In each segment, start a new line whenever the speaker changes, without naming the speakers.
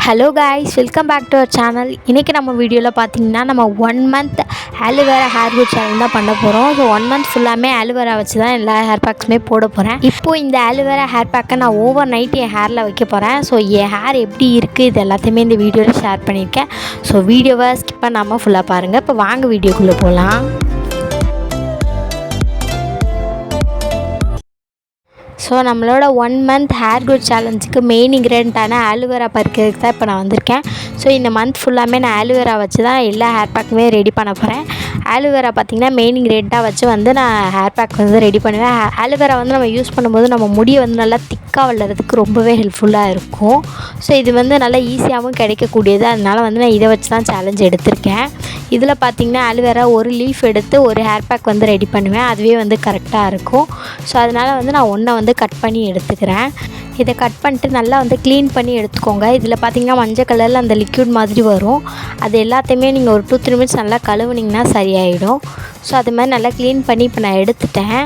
Hello guys, welcome back to our channel. இன்றைக்கி நம்ம வீடியோவில் பார்த்தீங்கன்னா நம்ம 1 month aloe vera hair good channel தான் பண்ண போகிறோம். ஸோ 1 மந்த் ஃபுல்லாமே ஆலோவேரா வச்சு தான் எல்லா ஹேர் பேக்ஸுமே போட போகிறேன். இப்போது இந்த ஆலோவேரா ஹேர் பேக்கை நான் ஓவர் நைட் என் ஹேரில் வைக்க போகிறேன். ஸோ என் ஹேர் எப்படி இருக்குது இது எல்லாத்தையுமே இந்த வீடியோவில் ஷேர் பண்ணியிருக்கேன். ஸோ வீடியோவை ஸ்கிப் பண்ணாமல் ஃபுல்லாக பாருங்கள். இப்போ வாங்க வீடியோக்குள்ளே போகலாம். ஸோ நம்மளோட 1 மந்த் ஹேர் குட் சேலஞ்சுக்கு மெயின் இன்க்ரீடியண்ட்டான ஆலோவேரா பறிக்கிறதுக்கு தான் இப்போ நான் வந்திருக்கேன். ஸோ இந்த மந்த் ஃபுல்லாமே நான் ஆலோவேரா வச்சு தான் எல்லா ஹேர் பேக்குமே ரெடி பண்ண போகிறேன். ஆலோவேரா பார்த்திங்கன்னா மெயின் இன்க்ரீடியண்ட்டாக வச்சு வந்து நான் ஹேர் பேக் வந்து ரெடி பண்ணுவேன். ஆலோவேரா வந்து நம்ம யூஸ் பண்ணும்போது நம்ம முடியை வந்து நல்லா திக்காக வளர்கிறதுக்கு ரொம்பவே ஹெல்ப்ஃபுல்லாக இருக்கும். ஸோ இது வந்து நல்லா ஈஸியாகவும் கிடைக்கக்கூடியது. அதனால் வந்து நான் இதை வச்சு தான் சேலஞ்ச் எடுத்திருக்கேன். இதில் பார்த்திங்கன்னா ஆலோவேரா ஒரு லீஃப் எடுத்து ஒரு ஹேர் பேக் வந்து ரெடி பண்ணுவேன். அதுவே வந்து கரெக்டாக இருக்கும். ஸோ அதனால் வந்து நான் ஒன்றை வந்து கட் பண்ணி எடுத்துக்கிறேன். இதை கட் பண்ணிட்டு நல்லா வந்து க்ளீன் பண்ணி எடுத்துக்கோங்க. இதில் பார்த்திங்கன்னா மஞ்சள் கலரில் அந்த லிக்யூட் மாதிரி வரும். அது எல்லாத்தையுமே நீங்கள் ஒரு 2-3 மினிட்ஸ் நல்லா கழுவுனிங்கன்னா சரியாயிடும். ஸோ அது மாதிரி நல்லா க்ளீன் பண்ணி இப்போ நான் எடுத்துட்டேன்.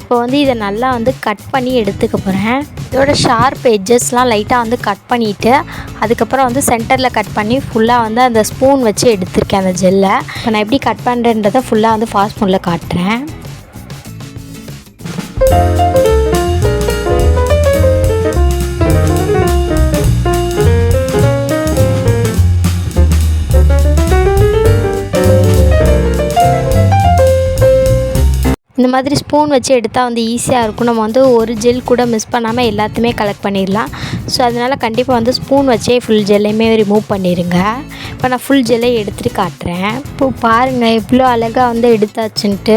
இப்போ வந்து இதை நல்லா வந்து கட் பண்ணி எடுத்துக்க போகிறேன். இதோட ஷார்ப் எட்ஜஸ்லாம் லைட்டாக வந்து கட் பண்ணிவிட்டு அதுக்கப்புறம் வந்து சென்டரில் கட் பண்ணி ஃபுல்லாக வந்து அந்த ஸ்பூன் வச்சு எடுத்திருக்கேன் அந்த ஜெல்லை. இப்போ நான் எப்படி கட் பண்ணுறேன்றதை ஃபுல்லாக வந்து ஃபாஸ்ட் மோடில் காட்டுறேன். இந்த மாதிரி ஸ்பூன் வச்சு எடுத்தால் வந்து ஈஸியாக இருக்கும். நம்ம வந்து ஒரு ஜெல் கூட மிஸ் பண்ணாமல் எல்லாத்தையுமே கலெக்ட் பண்ணிடலாம். ஸோ அதனால் கண்டிப்பாக வந்து ஸ்பூன் வச்சே ஃபுல் ஜெல்லையுமே ரிமூவ் பண்ணிடுங்க. இப்போ நான் ஃபுல் ஜெல்லை எடுத்துகிட்டு காட்டுறேன். இப்போது பாருங்கள் எவ்வளோ அழகாக வந்து எடுத்தாச்சுன்ட்டு.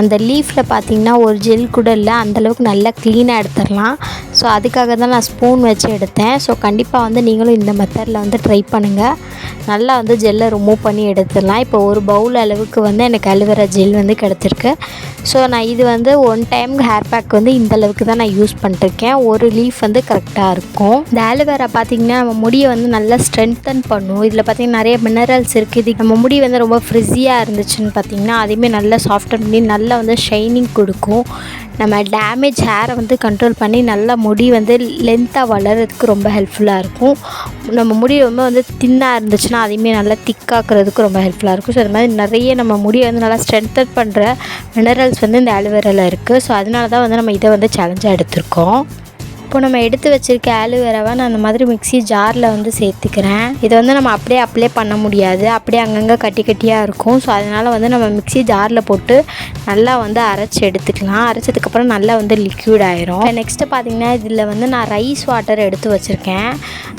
அந்த லீஃபில் பார்த்திங்கன்னா ஒரு ஜெல் கூட இல்லை, அந்தளவுக்கு நல்லா க்ளீனாக எடுத்துடலாம். ஸோ அதுக்காக தான் நான் ஸ்பூன் வச்சு எடுத்தேன். ஸோ கண்டிப்பாக வந்து நீங்களும் இந்த மெத்தடில் வந்து ட்ரை பண்ணுங்கள். நல்லா வந்து ஜெல்லை ரிமூவ் பண்ணி எடுத்துடலாம். இப்போ ஒரு பவுல் அளவுக்கு வந்து எனக்கு ஆலோவேரா ஜெல் வந்து கிடச்சிருக்கு. ஸோ நான் இது வந்து 1 டைம் ஹேர் பேக் வந்து இந்த அளவுக்கு தான் நான் யூஸ் பண்ணிருக்கேன். ஒரு லீஃப் வந்து கரெக்டாக இருக்கும். இந்த ஆலோவேரா பார்த்திங்கன்னா நம்ம முடியை வந்து நல்லா ஸ்ட்ரென்தன் பண்ணும். இதில் பார்த்திங்கன்னா நிறைய மினரல்ஸ் இருக்குது. இது நம்ம முடி வந்து ரொம்ப ஃப்ரிஸியாக இருந்துச்சுன்னு பார்த்திங்கன்னா அதையுமே நல்லா சாஃப்டன் பண்ணி நல்லா வந்து ஷைனிங் கொடுக்கும். நம்ம டேமேஜ் ஹேரை வந்து கண்ட்ரோல் பண்ணி நல்லா முடி வந்து லென்த்தாக வளர்கிறதுக்கு ரொம்ப ஹெல்ப்ஃபுல்லாக இருக்கும். நம்ம முடி ரொம்ப வந்து தின்னாக இருந்துச்சுன்னா அதையுமே நல்லா திக்காக்குறதுக்கு ரொம்ப ஹெல்ப்ஃபுல்லாக இருக்கும். ஸோ அது மாதிரி நிறைய நம்ம முடியை வந்து நல்லா ஸ்ட்ரென்தன் பண்ணுற மினரல்ஸ் வந்து இந்த ஆலோவேராவில் இருக்குது. ஸோ அதனால தான் வந்து நம்ம இதை வந்து சேலஞ்சாக எடுத்திருக்கோம். இப்போ நம்ம எடுத்து வச்சுருக்க ஆலோவேராவை நான் அந்த மாதிரி மிக்ஸி ஜாரில் வந்து சேர்த்துக்கிறேன். இதை வந்து நம்ம அப்படியே அப்ளை பண்ண முடியாது, அப்படியே அங்கங்கே கட்டி கட்டியாக இருக்கும். ஸோ அதனால் வந்து நம்ம மிக்ஸி ஜாரில் போட்டு நல்லா வந்து அரைச்சி எடுத்துக்கலாம். அரைச்சதுக்கப்புறம் நல்லா வந்து லிக்யூட் ஆயிரும். நெக்ஸ்ட்டு பார்த்திங்கன்னா இதில் வந்து நான் ரைஸ் வாட்டர் எடுத்து வச்சுருக்கேன்.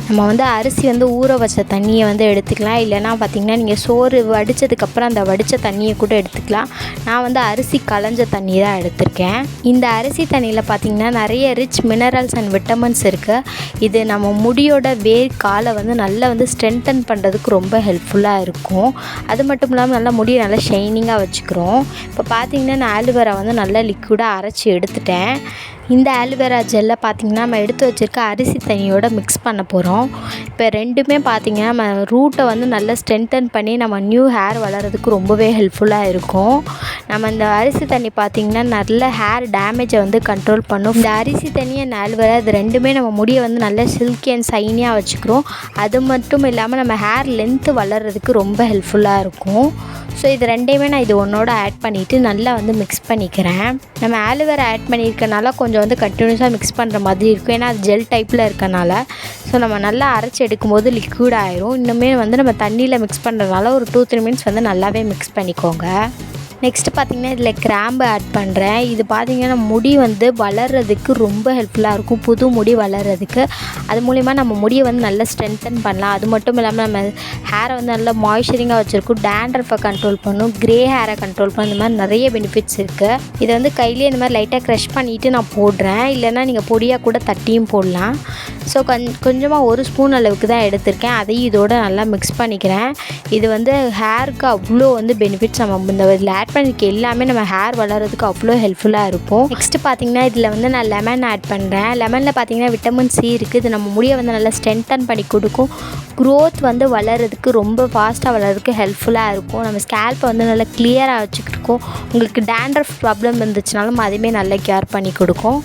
நம்ம வந்து அரிசி வந்து ஊற வச்ச தண்ணியை வந்து எடுத்துக்கலாம். இல்லைனா பார்த்திங்கன்னா நீங்கள் சோறு வடித்ததுக்கப்புறம் அந்த வடித்த தண்ணியை கூட எடுத்துக்கலாம். நான் வந்து அரிசி களைஞ்ச தண்ணி தான் எடுத்திருக்கேன். இந்த அரிசி தண்ணியில் பார்த்திங்கன்னா நிறைய ரிச் மினரல்ஸ் அண்ட் விட்டமின்ஸ் இருக்குது. இது நம்ம முடியோட வேர் காலை வந்து நல்லா வந்து ஸ்ட்ரென்தன் பண்ணுறதுக்கு ரொம்ப ஹெல்ப்ஃபுல்லாக இருக்கும். அது மட்டும் இல்லாமல் நல்லா முடியை நல்லா ஷைனிங்காக வச்சுக்கிறோம். இப்போ பார்த்திங்கன்னா நான் ஆலோவேரா வந்து நல்லா லிக்விடாக அரைச்சி எடுத்துட்டேன். இந்த ஆலோவேரா ஜெல்லை பார்த்திங்கன்னா நம்ம எடுத்து வச்சுருக்க அரிசி தண்ணியோட மிக்ஸ் பண்ண போகிறோம். இப்போ ரெண்டுமே பார்த்திங்கன்னா நம்ம ரூட்டை வந்து நல்லா ஸ்ட்ரென்தன் பண்ணி நம்ம நியூ ஹேர் வளர்கிறதுக்கு ரொம்பவே ஹெல்ப்ஃபுல்லாக இருக்கும். நம்ம இந்த அரிசி தண்ணி பார்த்திங்கன்னா நல்ல ஹேர் டேமேஜை வந்து கண்ட்ரோல் பண்ணும். இந்த அரிசி தண்ணி அண்ட் ஆலோவேரா இது ரெண்டுமே நம்ம முடியை வந்து நல்லா சில்கி அண்ட் சைனியாக வச்சுக்கிறோம். அது மட்டும் இல்லாமல் நம்ம ஹேர் லென்த்து வளர்கிறதுக்கு ரொம்ப ஹெல்ப்ஃபுல்லாக இருக்கும். ஸோ இது ரெண்டையுமே நான் இது ஒன்றோட ஆட் பண்ணிவிட்டு நல்லா வந்து மிக்ஸ் பண்ணிக்கிறேன். நம்ம ஆலோவேரா ஆட் பண்ணியிருக்கனால கொஞ்சம் வந்து கண்டினியூஸாக மிக்ஸ் பண்ணுற மாதிரி இருக்கும். ஏன்னா அது ஜெல் டைப்பில் இருக்கனால. ஸோ நம்ம நல்லா அரைச்சி எடுக்கும்போது லிக்விட் ஆயிரும். இன்னுமே வந்து நம்ம தண்ணியில் மிக்ஸ் பண்ணுறதுனால ஒரு 2-3 மினிட்ஸ் வந்து நல்லாவே மிக்ஸ் பண்ணிக்கோங்க. நெக்ஸ்ட்டு பார்த்திங்கன்னா இதில் கிராம்பு ஆட் பண்ணுறேன். இது பார்த்திங்கன்னா முடி வந்து வளர்கிறதுக்கு ரொம்ப ஹெல்ப்ஃபுல்லாக இருக்கும். புது முடி வளர்கிறதுக்கு அது மூலிமா நம்ம முடியை வந்து நல்லா ஸ்ட்ரென்தன் பண்ணலாம். அது மட்டும் இல்லாமல் நம்ம ஹேரை வந்து நல்லா மாய்ஸ்சரிங்காக வச்சுருக்கும். டேண்ட்ரஃபை கண்ட்ரோல் பண்ணும், க்ரே ஹேரை கண்ட்ரோல் பண்ணும். இந்த மாதிரி நிறைய பெனிஃபிட்ஸ் இருக்குது. இதை வந்து கையிலே இந்த மாதிரி லைட்டாக க்ரஷ் பண்ணிவிட்டு நான் போடுறேன். இல்லைனா நீங்கள் பொடியாக கூட தட்டியும் போடலாம். ஸோ கொஞ்சமாக 1 ஸ்பூன் அளவுக்கு தான் எடுத்திருக்கேன். அதையும் இதோட நல்லா மிக்ஸ் பண்ணிக்கிறேன். இது வந்து ஹேருக்கு அவ்வளோ வந்து பெனிஃபிட்ஸ் நம்ம இந்த இதில் ஆட் பண்ணிக்க எல்லாமே நம்ம ஹேர் வளர்கிறதுக்கு அவ்வளோ ஹெல்ப்ஃபுல்லாக இருக்கும். நெக்ஸ்ட்டு பார்த்திங்கன்னா இதில் வந்து நான் லெமன் ஆட் பண்ணுறேன். லெமனில் பார்த்திங்கன்னா விட்டமின் சி இருக்குது. இது நம்ம முடியை வந்து நல்லா ஸ்ட்ரென்தன் பண்ணி கொடுக்கும். க்ரோத் வந்து வளர்கிறதுக்கு ரொம்ப ஃபாஸ்ட்டாக வளர்கிறதுக்கு ஹெல்ப்ஃபுல்லாக இருக்கும். நம்ம ஸ்கேல்ப்பை வந்து நல்லா கிளியராக வச்சுக்கிருக்கும். உங்களுக்கு டேண்ட்ரஃப் ப்ராப்ளம் இருந்துச்சுனாலும் அதுவுமே நல்லா கேர் பண்ணி கொடுக்கும்.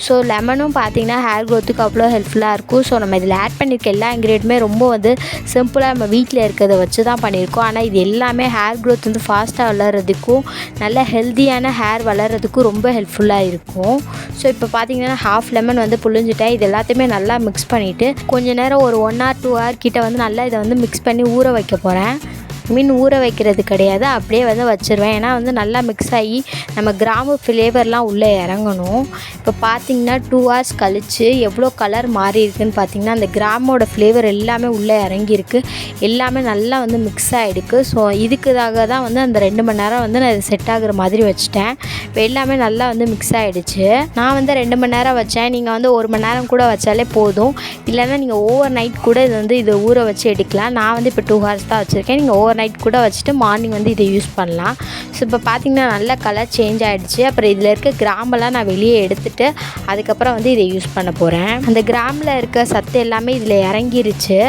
ஸோ லெமனும் பார்த்திங்கன்னா ஹேர் க்ரோத்துக்கு அவ்வளோ ஹெல்ப்ஃபுல்லாக இருக்கும். ஸோ நம்ம இதில் ஆட் பண்ணியிருக்க எல்லா இன்க்ரீடியன்ட்டுமே ரொம்ப வந்து சிம்பிளாக நம்ம வீட்டில் இருக்கிறத வச்சு தான் பண்ணியிருக்கோம். ஆனால் இது எல்லாமே ஹேர் க்ரோத் வந்து ஃபாஸ்ட்டாக வளர்கிறதுக்கும் நல்ல ஹெல்த்தியான ஹேர் வளர்கிறதுக்கும் ரொம்ப ஹெல்ப்ஃபுல்லாக இருக்கும். ஸோ இப்போ பார்த்திங்கன்னா ஹாஃப் லெமன் வந்து புழிஞ்சிட்டேன். இது எல்லாத்தையுமே நல்லா மிக்ஸ் பண்ணிவிட்டு கொஞ்சம் நேரம் ஒரு 1 or 2 hour கிட்ட வந்து நல்லா இதை வந்து மிக்ஸ் பண்ணி ஊற வைக்க போகிறேன். ஊற வைக்கிறது கிடையாது, அப்படியே வந்து வச்சுருவேன். ஏன்னா வந்து நல்லா மிக்ஸ் ஆகி நம்ம கிராம்பு ஃப்ளேவர்லாம் உள்ளே இறங்கணும். இப்போ பார்த்திங்கன்னா 2 hours கழித்து எவ்வளோ கலர் மாறி இருக்குதுன்னு பார்த்திங்கன்னா அந்த கிராமோட ஃப்ளேவர் எல்லாமே உள்ளே இறங்கியிருக்கு, எல்லாமே நல்லா வந்து மிக்ஸ் ஆகிடுக்கு. ஸோ இதுக்காக தான் வந்து அந்த 2 மணி நேரம் வந்து நான் இது செட் ஆகுற மாதிரி வச்சுட்டேன். இப்போ எல்லாமே நல்லா வந்து மிக்ஸ் ஆகிடுச்சு. நான் வந்து 2 மணி நேரம் வச்சேன், நீங்கள் வந்து 1 மணி நேரம் கூட வச்சாலே போதும். இல்லைன்னா நீங்கள் ஓவர் நைட் கூட இதை ஊற வச்சு எடுக்கலாம். நான் வந்து இப்போ 2 hours தான் வச்சுருக்கேன். நீங்கள் ஓவர் நைட் கூட வச்சுட்டு மார்னிங் வந்து இதை யூஸ் பண்ணலாம். ஸோ இப்போ பார்த்திங்கன்னா நல்ல கலர் சேஞ்ச் ஆகிடுச்சு. அப்புறம் இதில் இருக்க கிராம்பெல்லாம் நான் வெளியே எடுத்துகிட்டு அதுக்கப்புறம் வந்து இதை யூஸ் பண்ண போகிறேன். அந்த கிராமில் இருக்க சத்து எல்லாமே இதில் இறங்கிருச்சு.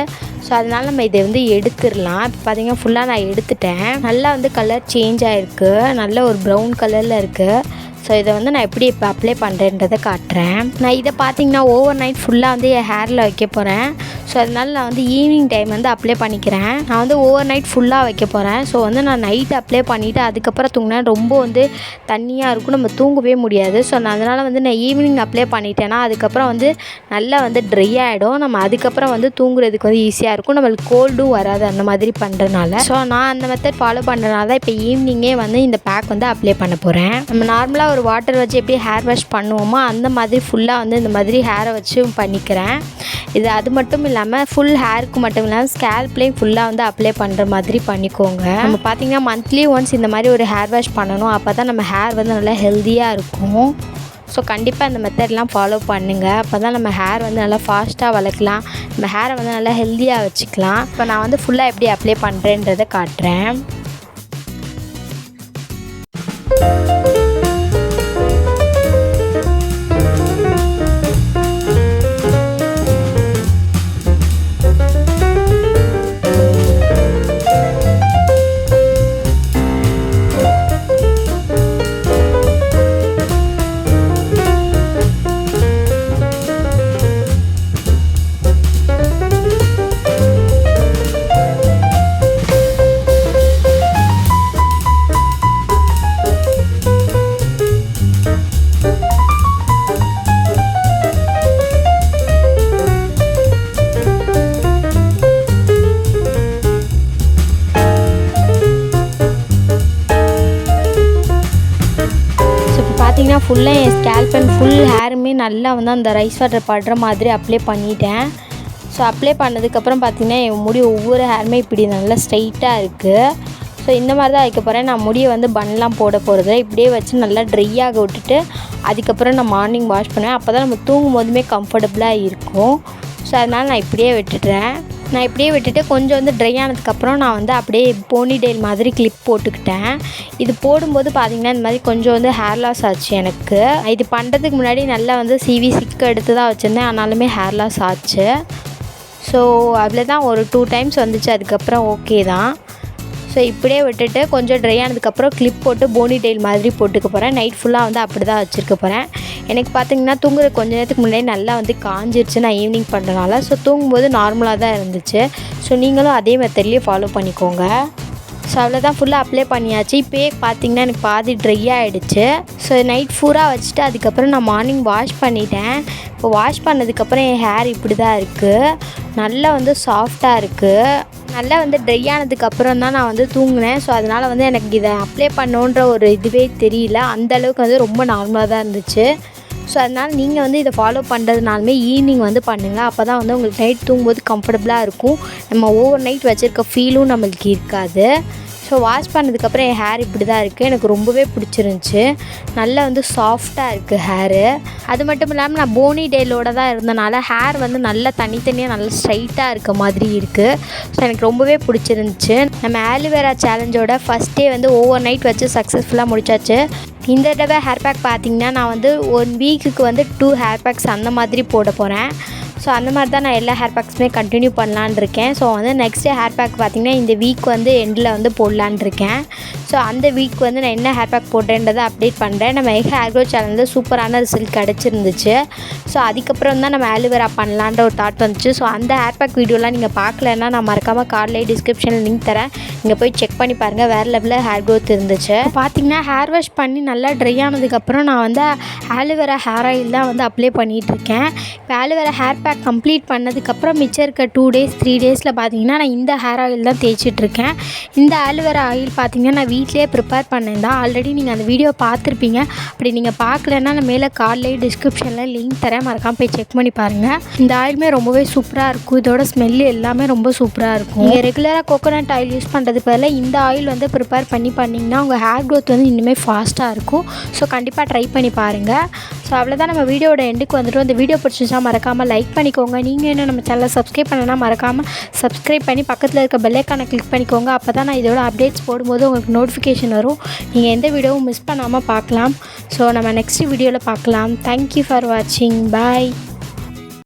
ஸோ அதனால் நம்ம இதை வந்து எடுத்துடலாம். இப்போ பார்த்திங்கன்னா ஃபுல்லாக நான் எடுத்துட்டேன். நல்லா வந்து கலர் சேஞ்ச் ஆகிருக்கு, நல்ல ஒரு ப்ரௌன் கலரில் இருக்குது. ஸோ இதை வந்து நான் எப்படி இப்போ அப்ளை பண்ணுறேன்றதை காட்டுறேன். நான் இதை பார்த்திங்கன்னா ஓவர் நைட் ஃபுல்லாக வந்து என் ஹேரில் வைக்க போகிறேன். ஸோ அதனால் நான் வந்து ஈவினிங் டைம் வந்து அப்ளை பண்ணிக்கிறேன். நான் வந்து ஓவர் நைட் ஃபுல்லாக வைக்க போகிறேன். ஸோ வந்து நான் நைட் அப்ளை பண்ணிவிட்டு அதுக்கப்புறம் தூங்கினா ரொம்ப வந்து தண்ணியாக இருக்கும், நம்ம தூங்கவே முடியாது. ஸோ நான் அதனால் வந்து நான் ஈவினிங் அப்ளை பண்ணிட்டேன்னா அதுக்கப்புறம் வந்து நல்லா வந்து ட்ரை ஆகிடும். நம்ம அதுக்கப்புறம் வந்து தூங்குறதுக்கு வந்து ஈஸியாக இருக்கும், நம்மளுக்கு கோல்டும் வராது அந்த மாதிரி பண்ணுறதுனால. ஸோ நான் அந்த மெத்தட் ஃபாலோ பண்ணுறதுனால தான் இப்போ ஈவினிங்கே வந்து இந்த பேக் வந்து அப்ளை பண்ண போகிறேன். நம்ம நார்மலாக ஒரு வாட்டர் வச்சு எப்படி ஹேர் வாஷ் பண்ணுவோமோ அந்த மாதிரி ஃபுல்லாக வந்து இந்த மாதிரி ஹேரை வச்சு பண்ணிக்கிறேன். இது அது மட்டும் இல்லாமல் ஃபுல் ஹேருக்கு மட்டும் இல்லாமல் ஸ்கேல்ப்லேயும் ஃபுல்லாக வந்து அப்ளை பண்ணுற மாதிரி பண்ணிக்கோங்க. நம்ம பார்த்திங்கன்னா மந்த்லி ஒன்ஸ் இந்த மாதிரி ஒரு ஹேர் வாஷ் பண்ணணும், அப்போ தான் நம்ம ஹேர் வந்து நல்லா ஹெல்த்தியாக இருக்கும். ஸோ கண்டிப்பாக இந்த மெத்தட்லாம் ஃபாலோ பண்ணுங்கள். அப்போ தான் நம்ம ஹேர் வந்து நல்லா ஃபாஸ்ட்டாக வளர்க்கலாம், நம்ம ஹேரை வந்து நல்லா ஹெல்த்தியாக வச்சுக்கலாம். இப்போ நான் வந்து ஃபுல்லாக எப்படி அப்ளை பண்ணுறேன்றதை காட்டுறேன். பார்த்திங்கன்னா ஃபுல்லாக என் ஸ்கேல்ப் அண்ட் ஃபுல் ஹேருமே நல்லா வந்து அந்த ரைஸ் வாட்டர் படுற மாதிரி அப்ளை பண்ணிட்டேன். ஸோ அப்ளை பண்ணதுக்கப்புறம் பார்த்திங்கன்னா என் முடி ஒவ்வொரு ஹேருமே இப்படி நல்லா ஸ்ட்ரைட்டாக இருக்குது. ஸோ இந்த மாதிரி தான் வைக்க போகிறேன். நான் முடியை வந்து பன்லாம் போட போகிறது இப்படியே வச்சு நல்லா ட்ரை ஆக விட்டுட்டு அதுக்கப்புறம் நான் மார்னிங் வாஷ் பண்ணுவேன். அப்போ தான் நம்ம தூங்கும் போதுமே கம்ஃபர்டபுளாக இருக்கும். ஸோ அதனால் நான் இப்படியே விட்டுடுறேன். நான் இப்படியே விட்டுட்டு கொஞ்சம் வந்து ட்ரை ஆனதுக்கப்புறம் நான் வந்து அப்படியே போனிடெயில் மாதிரி கிளிப் போட்டுக்கிட்டேன். இது போடும்போது பார்த்திங்கன்னா இந்த மாதிரி கொஞ்சம் வந்து ஹேர் லாஸ் ஆச்சு எனக்கு. இது பண்ணுறதுக்கு முன்னாடி நல்லா வந்து சிவி சிக்கு எடுத்து தான் வச்சுருந்தேன், ஆனாலுமே ஹேர் லாஸ் ஆச்சு. ஸோ அதில் தான் ஒரு 2 times வந்துச்சு, அதுக்கப்புறம் ஓகே தான். ஸோ இப்படியே விட்டுட்டு கொஞ்சம் ட்ரை ஆனதுக்கப்புறம் கிளிப் போட்டு போனிடெயில் மாதிரி போட்டுக்க போகிறேன். நைட் ஃபுல்லாக வந்து அப்படி தான் வச்சுருக்க போகிறேன். எனக்கு பார்த்திங்கன்னா தூங்குற கொஞ்ச நேரத்துக்கு முன்னாடி நல்லா வந்து காஞ்சிருச்சு நான் ஈவினிங் பண்ணுறதுனால. ஸோ தூங்கும்போது நார்மலாக தான் இருந்துச்சு. ஸோ நீங்களும் அதே மெத்தட்லேயே ஃபாலோ பண்ணிக்கோங்க. ஸோ அவ்வளோதான், ஃபுல்லாக அப்ளை பண்ணியாச்சு. இப்போயே பார்த்திங்கன்னா எனக்கு பாதி ட்ரை ஆகிடுச்சு. ஸோ நைட் ஃபுல்லாக வச்சுட்டு அதுக்கப்புறம் நான் மார்னிங் வாஷ் பண்ணிட்டேன். இப்போ வாஷ் பண்ணதுக்கப்புறம் என் ஹேர் இப்படி தான் இருக்குது, நல்லா வந்து சாஃப்டாக இருக்குது. நல்லா வந்து ட்ரை ஆனதுக்கப்புறம் தான் நான் வந்து தூங்கினேன். ஸோ அதனால் வந்து எனக்கு இதை அப்ளை பண்ணோன்ற ஒரு இதுவே தெரியல, அந்தளவுக்கு வந்து ரொம்ப நார்மலாக தான் இருந்துச்சு. ஸோ அதனால் நீங்கள் வந்து இதை ஃபாலோ பண்ணுறதுனாலுமே ஈவினிங் வந்து பண்ணுங்கள். அப்போ தான் வந்து உங்களுக்கு நைட் தூங்கும்போது கம்ஃபர்டபுளாக இருக்கும், நம்ம ஓவர் நைட் வச்சுருக்க ஃபீலும் நம்மளுக்கு இருக்காது. ஸோ வாஷ் பண்ணதுக்கப்புறம் என் ஹேர் இப்படி தான் இருக்குது, எனக்கு ரொம்பவே பிடிச்சிருந்துச்சி. நல்லா வந்து சாஃப்டாக இருக்குது ஹேரு. அது மட்டும் இல்லாமல் நான் போனிடெயிலோடு தான் இருந்தனால ஹேர் வந்து நல்லா தனித்தனியாக நல்லா ஸ்ட்ரைட்டாக இருக்க மாதிரி இருக்குது. ஸோ எனக்கு ரொம்பவே பிடிச்சிருந்துச்சி. நம்ம ஆலோவேரா சேலஞ்சோட ஃபஸ்ட் டே வந்து ஓவர் நைட் வச்சு சக்ஸஸ்ஃபுல்லாக முடிச்சாச்சு. இந்த தடவை ஹேர் பேக் பார்த்திங்கன்னா நான் வந்து 1 வீக்குக்கு வந்து 2 ஹேர் பேக்ஸ் அந்த மாதிரி போட போகிறேன். ஸோ அந்த மாதிரி தான் நான் எல்லா ஹேர் பேக்ஸுமே கண்டினியூ பண்ணலான்னு இருக்கேன். ஸோ வந்து நெக்ஸ்ட்டு ஹேர் பேக் பார்த்திங்கன்னா இந்த வீக் வந்து எண்டில் வந்து போடலான்னு இருக்கேன். ஸோ அந்த வீக் வந்து நான் என்ன ஹேர் பேக் போட்டேன்றதை அப்டேட் பண்ணுறேன். நம்ம ஹேர் க்ரோத் சேனலில் சூப்பரான ரிசல்ட் கிடச்சிருந்துச்சு. ஸோ அதுக்கப்புறம் தான் நம்ம ஆலோவேரா பண்ணலான்ற ஒரு தாட் வந்துச்சு. ஸோ அந்த ஹேர் பேக் வீடியோலாம் நீங்கள் பார்க்கலன்னா நான் மறக்காமல் கார்ட்லேயே டிஸ்கிரிப்ஷனில் லிங்க் தரேன், நீங்கள் போய் செக் பண்ணி பாருங்கள். வேறு லெவலில் ஹேர் க்ரோத் இருந்துச்சு. பார்த்திங்கன்னா ஹேர் வாஷ் பண்ணி நல்லா ட்ரை ஆனதுக்கப்புறம் நான் வந்து ஆலோவேரா ஹேர் ஆயில் தான் வந்து அப்ளை பண்ணிகிட்ருக்கேன். இப்போ ஆலோவேரா ஹேர் பேக் கம்ப்ளீட் பண்ணதுக்கப்புறம் மிச்சம் இருக்க 2 days 3 daysல பார்த்திங்கன்னா நான் இந்த ஹேர் ஆயில் தான் தேய்ச்சிட்ருக்கேன். இந்த ஆலோவேரா ஆயில் பார்த்திங்கன்னா நான் வீட்டிலே ப்ரிப்பேர் பண்ணேன் தான். ஆல்ரெடி நீங்கள் அந்த வீடியோ பார்த்துருப்பீங்க. அப்படி நீங்கள் பார்க்கலன்னா நான் மேலே கார்ட்லேயே டிஸ்கிரிப்ஷனில் லிங்க் தரேன், மறக்காமல் போய் செக் பண்ணி பாருங்கள். இந்த ஆயிலுமே ரொம்பவே சூப்பராக இருக்கும். இதோட ஸ்மெல்லு எல்லாமே ரொம்ப சூப்பராக இருக்கும். நீங்கள் ரெகுலராக கோகோனட் ஆயில் யூஸ் பண்ணுறது பதிலாக இந்த ஆயில் வந்து ப்ரிப்பேர் பண்ணிங்கன்னா உங்கள் ஹேர் க்ரோத் வந்து இன்னுமே ஃபாஸ்ட்டாக இருக்கும். ஸோ கண்டிப்பாக ட்ரை பண்ணி பாருங்கள். ஸோ அவ்வளோதான், நம்ம வீடியோட எண்டுக்கு வந்துட்டு இந்த வீடியோ பிடிச்சிருந்தா மறக்காமல் லைக் பண்ணிக்கோங்க. நீங்கள் இன்னும் நம்ம சேனலை சப்ஸ்கிரைப் பண்ணனா மறக்காமல் சப்ஸ்கிரைப் பண்ணி பக்கத்தில் இருக்க பெல் ஐக்கானை கிளிக் பண்ணிக்கோங்க. அப்போ தான் நான் இதோட அப்டேட்ஸ் போடும்போது உங்களுக்கு நோட்டிஃபிகேஷன் வரும். நீங்கள் எந்த வீடியோவும் மிஸ் பண்ணாமல் பார்க்கலாம். ஸோ நம்ம நெக்ஸ்ட் வீடியோவில் பார்க்கலாம். தேங்க்யூ ஃபார் வாட்சிங். பாய்.